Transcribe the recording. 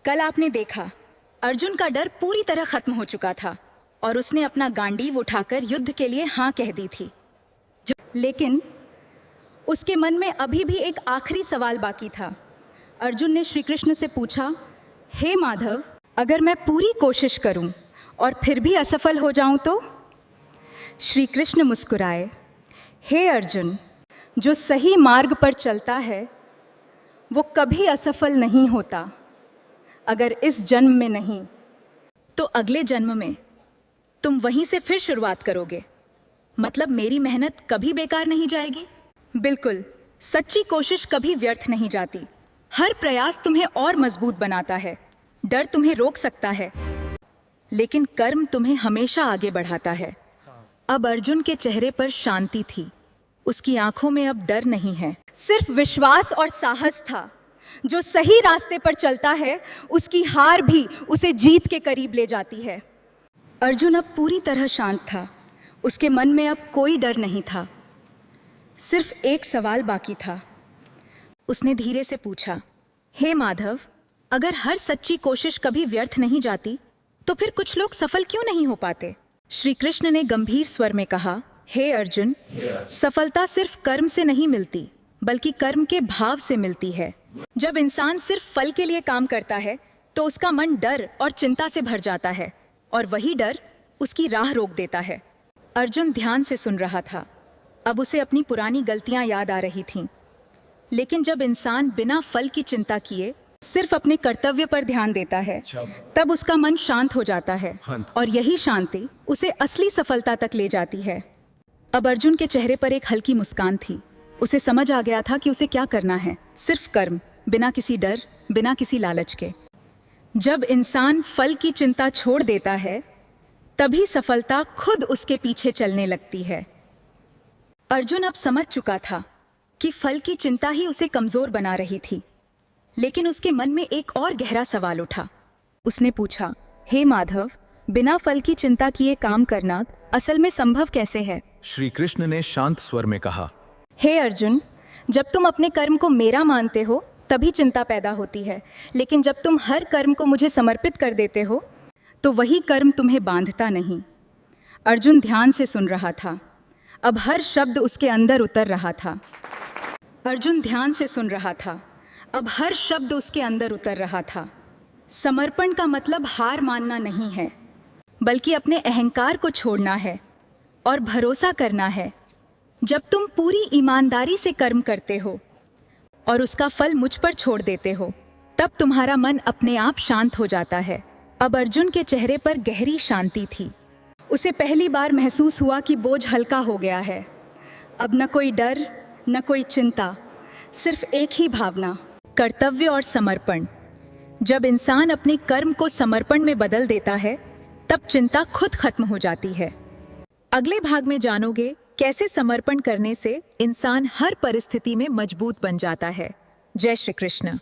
कल आपने देखा, अर्जुन का डर पूरी तरह खत्म हो चुका था और उसने अपना गांडीव उठाकर युद्ध के लिए हाँ कह दी थी। लेकिन उसके मन में अभी भी एक आखिरी सवाल बाकी था। अर्जुन ने श्री कृष्ण से पूछा, हे माधव, अगर मैं पूरी कोशिश करूं और फिर भी असफल हो जाऊं तो? श्री कृष्ण मुस्कुराए, हे अर्जुन, जो सही मार्ग पर चलता है वो कभी असफल नहीं होता। अगर इस जन्म में नहीं तो अगले जन्म में तुम वहीं से फिर शुरुआत करोगे। मतलब मेरी मेहनत कभी बेकार नहीं जाएगी। बिल्कुल, सच्ची कोशिश कभी व्यर्थ नहीं जाती। हर प्रयास तुम्हें और मजबूत बनाता है। डर तुम्हें रोक सकता है, लेकिन कर्म तुम्हें हमेशा आगे बढ़ाता है। अब अर्जुन के चेहरे पर शांति थी। उसकी आंखों में अब डर नहीं है, सिर्फ विश्वास और साहस था। जो सही रास्ते पर चलता है उसकी हार भी उसे जीत के करीब ले जाती है। अर्जुन अब पूरी तरह शांत था। उसके मन में अब कोई डर नहीं था। सिर्फ एक सवाल बाकी था। उसने धीरे से पूछा, हे माधव, अगर हर सच्ची कोशिश कभी व्यर्थ नहीं जाती तो फिर कुछ लोग सफल क्यों नहीं हो पाते? श्री कृष्ण ने गंभीर स्वर में कहा, हे अर्जुन, सफलता सिर्फ कर्म से नहीं मिलती बल्कि कर्म के भाव से मिलती है। जब इंसान सिर्फ फल के लिए काम करता है तो उसका मन डर और चिंता से भर जाता है और वही डर उसकी राह रोक देता है। अर्जुन ध्यान से सुन रहा था। अब उसे अपनी पुरानी गलतियां याद आ रही थीं। लेकिन जब इंसान बिना फल की चिंता किए सिर्फ अपने कर्तव्य पर ध्यान देता है तब उसका मन शांत हो जाता है और यही शांति उसे असली सफलता तक ले जाती है। अब अर्जुन के चेहरे पर एक हल्की मुस्कान थी। उसे समझ आ गया था कि उसे क्या करना है, सिर्फ कर्म, बिना किसी डर, बिना किसी लालच के। जब इंसान फल की चिंता छोड़ देता है तभी सफलता खुद उसके पीछे चलने लगती है। अर्जुन अब समझ चुका था कि फल की चिंता ही उसे कमजोर बना रही थी। लेकिन उसके मन में एक और गहरा सवाल उठा। उसने पूछा, हे माधव, बिना फल की चिंता किए काम करना असल में संभव कैसे है? श्री कृष्ण ने शांत स्वर में कहा, हे अर्जुन, जब तुम अपने कर्म को मेरा मानते हो तभी चिंता पैदा होती है, लेकिन जब तुम हर कर्म को मुझे समर्पित कर देते हो तो वही कर्म तुम्हें बांधता नहीं। अर्जुन ध्यान से सुन रहा था। अब हर शब्द उसके अंदर उतर रहा था। अर्जुन ध्यान से सुन रहा था। अब हर शब्द उसके अंदर उतर रहा था। समर्पण का मतलब हार मानना नहीं है, बल्कि अपने अहंकार को छोड़ना है और भरोसा करना है। जब तुम पूरी ईमानदारी से कर्म करते हो और उसका फल मुझ पर छोड़ देते हो तब तुम्हारा मन अपने आप शांत हो जाता है। अब अर्जुन के चेहरे पर गहरी शांति थी। उसे पहली बार महसूस हुआ कि बोझ हल्का हो गया है। अब न कोई डर, न कोई चिंता, सिर्फ एक ही भावना, कर्तव्य और समर्पण। जब इंसान अपने कर्म को समर्पण में बदल देता है तब चिंता खुद खत्म हो जाती है। अगले भाग में जानोगे कैसे समर्पण करने से इंसान हर परिस्थिति में मजबूत बन जाता है। जय श्री कृष्ण।